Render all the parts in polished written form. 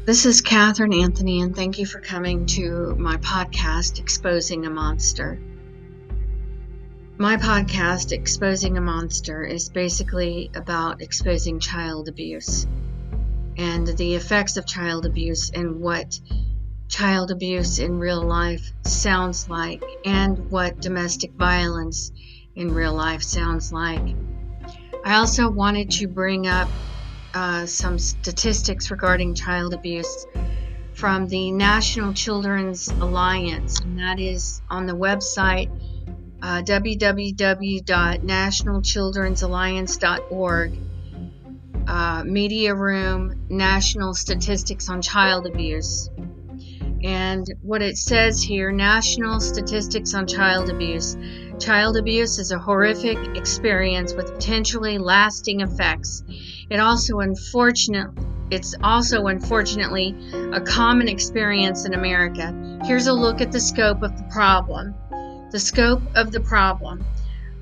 This is Catherine Anthony, and thank you for coming to my podcast, Exposing a Monster. My podcast, Exposing a Monster, is basically about exposing child abuse and the effects of child abuse and what child abuse in real life sounds like and what domestic violence in real life sounds like. I also wanted to bring up some statistics regarding child abuse from the National Children's Alliance, and that is on the website www.nationalchildren'salliance.org, Media Room, National Statistics on Child Abuse. And what it says here, National Statistics on Child Abuse. Child abuse is a horrific experience with potentially lasting effects. It's also unfortunately a common experience in America. Here's a look at the scope of the problem. The scope of the problem.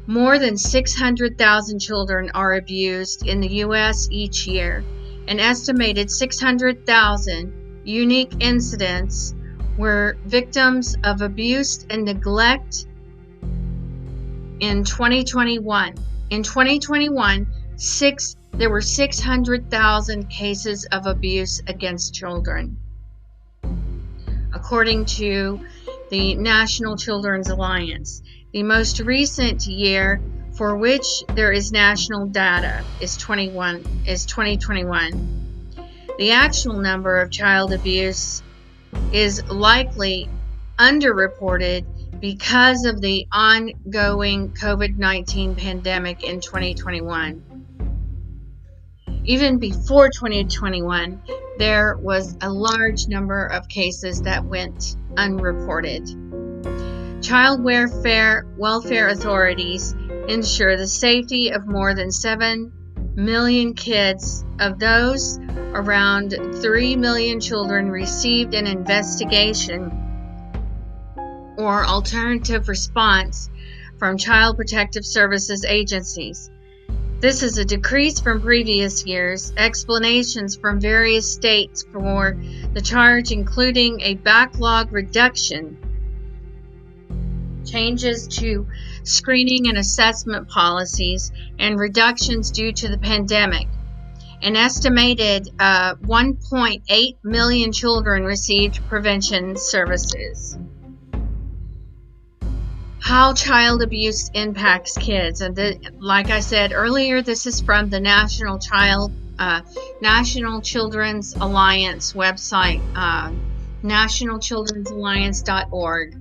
More than 600,000 children are abused in the U.S. each year. An estimated 600,000 unique incidents were victims of abuse and neglect in 2021. In 2021, there were 600,000 cases of abuse against children, according to the National Children's Alliance. The most recent year for which there is national data is 2021. The actual number of child abuse is likely underreported because of the ongoing COVID-19 pandemic in 2021. Even before 2021, there was a large number of cases that went unreported. Child welfare authorities ensure the safety of more than 7 million kids. Of those, around 3 million children received an investigation or alternative response from Child Protective Services agencies. This is a decrease from previous years. Explanations from various states for the charge, including a backlog reduction, changes to screening and assessment policies, and reductions due to the pandemic. An estimated 1.8 million children received prevention services. How child abuse impacts kids. And like I said earlier, this is from the National Children's Alliance website, nationalchildren'salliance.org.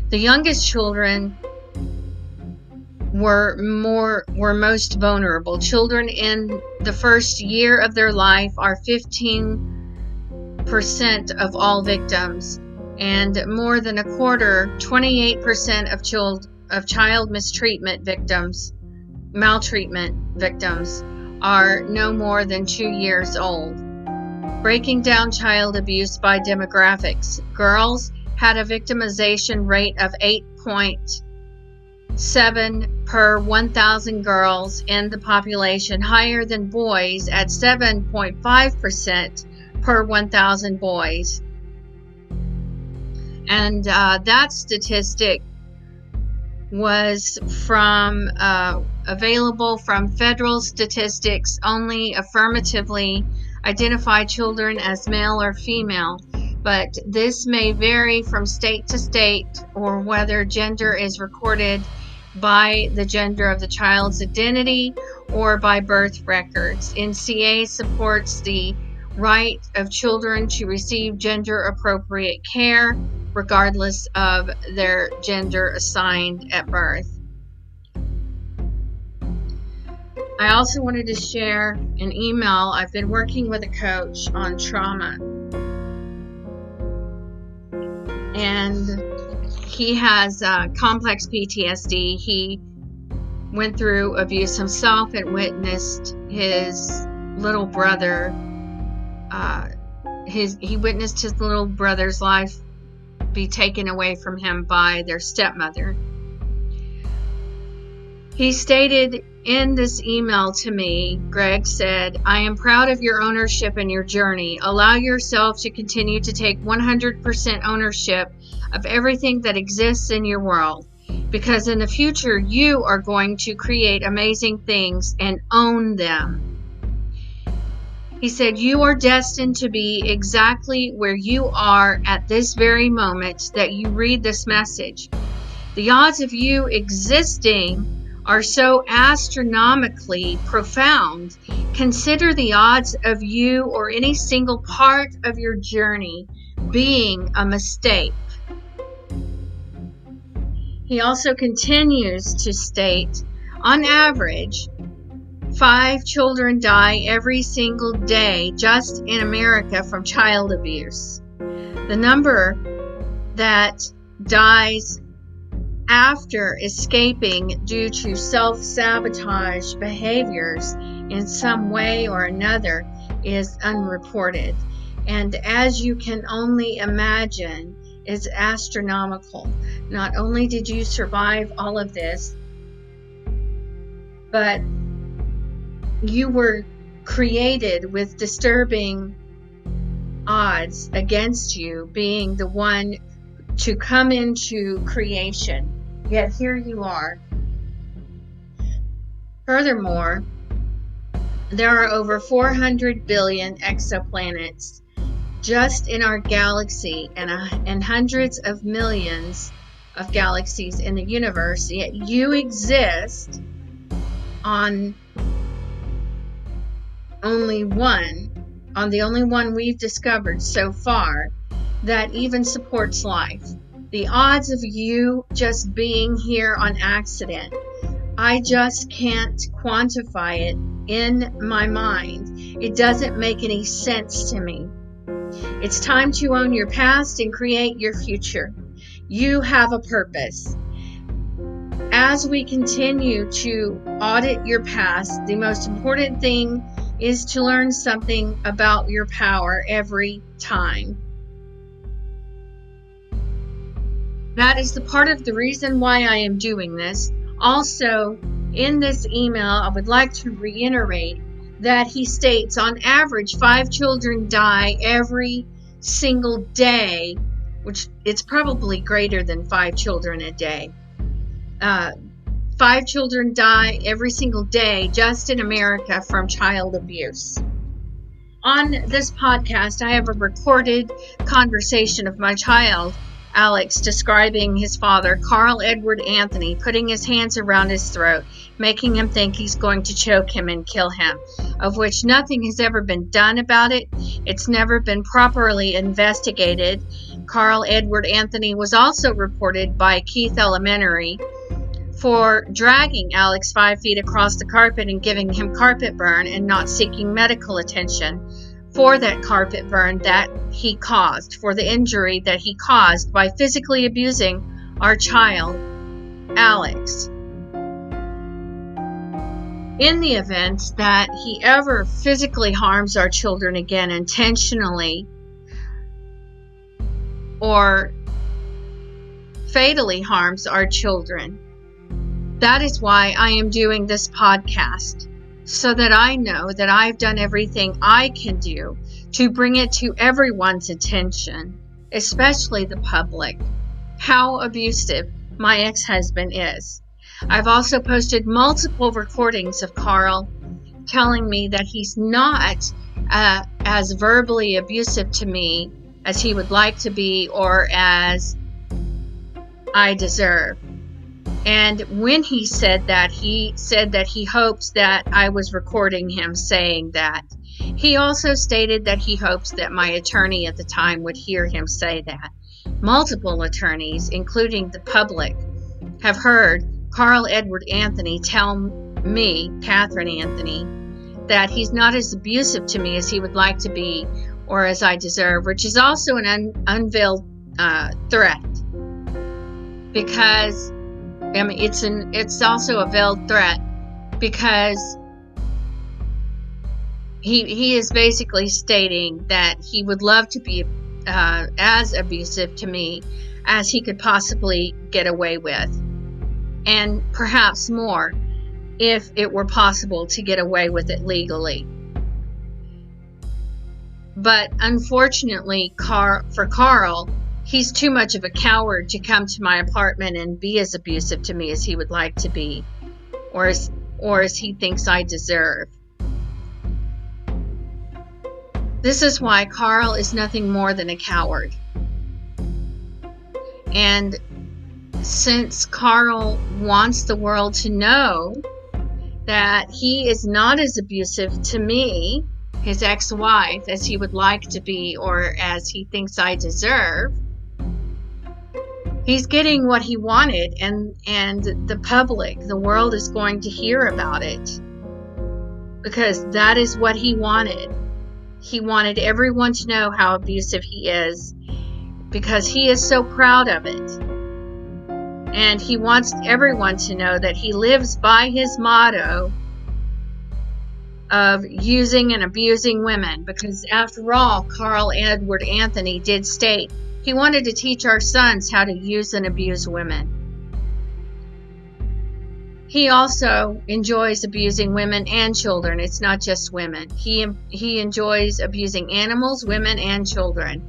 The youngest children were most vulnerable. Children in the first year of their life are 15% of all victims, and more than a quarter, 28% of child maltreatment victims are no more than 2 years old. Breaking down child abuse by demographics. Girls had a victimization rate of 8.7 per 1,000 girls in the population, higher than boys at 7.5% per 1,000 boys. And that statistic was available from federal statistics. Only affirmatively identify children as male or female, but this may vary from state to state, or whether gender is recorded by the gender of the child's identity or by birth records. NCA supports the right of children to receive gender-appropriate care, regardless of their gender assigned at birth. I also wanted to share an email. I've been working with a coach on trauma, and he has complex PTSD. He went through abuse himself and witnessed his little brother. He witnessed his little brother's life be taken away from him by their stepmother. He stated in this email to me, Greg said, "I am proud of your ownership and your journey. Allow yourself to continue to take 100% ownership of everything that exists in your world, because in the future you are going to create amazing things and own them." He said, "You are destined to be exactly where you are at this very moment that you read this message. The odds of you existing are so astronomically profound. Consider the odds of you or any single part of your journey being a mistake." He also continues to state, on average, 5 children die every single day just in America from child abuse. The number that dies after escaping due to self-sabotage behaviors in some way or another is unreported. And as you can only imagine, is astronomical. Not only did you survive all of this, but you were created with disturbing odds against you being the one to come into creation. Yet here you are. Furthermore, there are over 400 billion exoplanets just in our galaxy, and hundreds of millions of galaxies in the universe, yet you exist on the only one we've discovered so far that even supports life. The odds of you just being here on accident, I just can't quantify it in my mind. It doesn't make any sense to me. It's time to own your past and create your future. You have a purpose. As we continue to audit your past, the most important thing is to learn something about your power every time. That is the part of the reason why I am doing this. Also, in this email, I would like to reiterate that he states on average 5 children die every single day, which it's probably greater than 5 children a day. 5 children die every single day just in America from child abuse. On this podcast, I have a recorded conversation of my child, Alex, describing his father, Carl Edward Anthony, putting his hands around his throat, making him think he's going to choke him and kill him, of which nothing has ever been done about it. It's never been properly investigated. Carl Edward Anthony was also reported by Keith Elementary for dragging Alex 5 feet across the carpet and giving him carpet burn and not seeking medical attention for that carpet burn that he caused, for the injury that he caused by physically abusing our child, Alex. In the event that he ever physically harms our children again intentionally or fatally harms our children, that is why I am doing this podcast, so that I know that I've done everything I can do to bring it to everyone's attention, especially the public, how abusive my ex-husband is. I've also posted multiple recordings of Carl telling me that he's not as verbally abusive to me as he would like to be or as I deserve. And when he said that he hopes that I was recording him saying that. He also stated that he hopes that my attorney at the time would hear him say that. Multiple attorneys, including the public, have heard Carl Edward Anthony tell me, Catherine Anthony, that he's not as abusive to me as he would like to be or as I deserve, which is also an unveiled threat. Because it's also a veiled threat because he is basically stating that he would love to be as abusive to me as he could possibly get away with, and perhaps more. if it were possible to get away with it legally. But unfortunately, for Carl, he's too much of a coward to come to my apartment and be as abusive to me as he would like to be, or as he thinks I deserve. This is why Carl is nothing more than a coward. And since Carl wants the world to know that he is not as abusive to me, his ex-wife, as he would like to be, or as he thinks I deserve, he's getting what he wanted, and the public, the world, is going to hear about it, because that is what he wanted. He wanted everyone to know how abusive he is, because he is so proud of it. And he wants everyone to know that he lives by his motto of using and abusing women, because after all, Carl Edward Anthony did state he wanted to teach our sons how to use and abuse women. He also enjoys abusing women and children. It's not just women. He enjoys abusing animals, women, and children.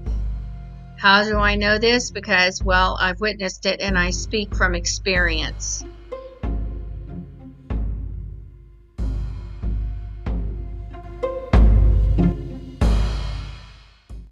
How do I know this? Because, well, I've witnessed it and I speak from experience.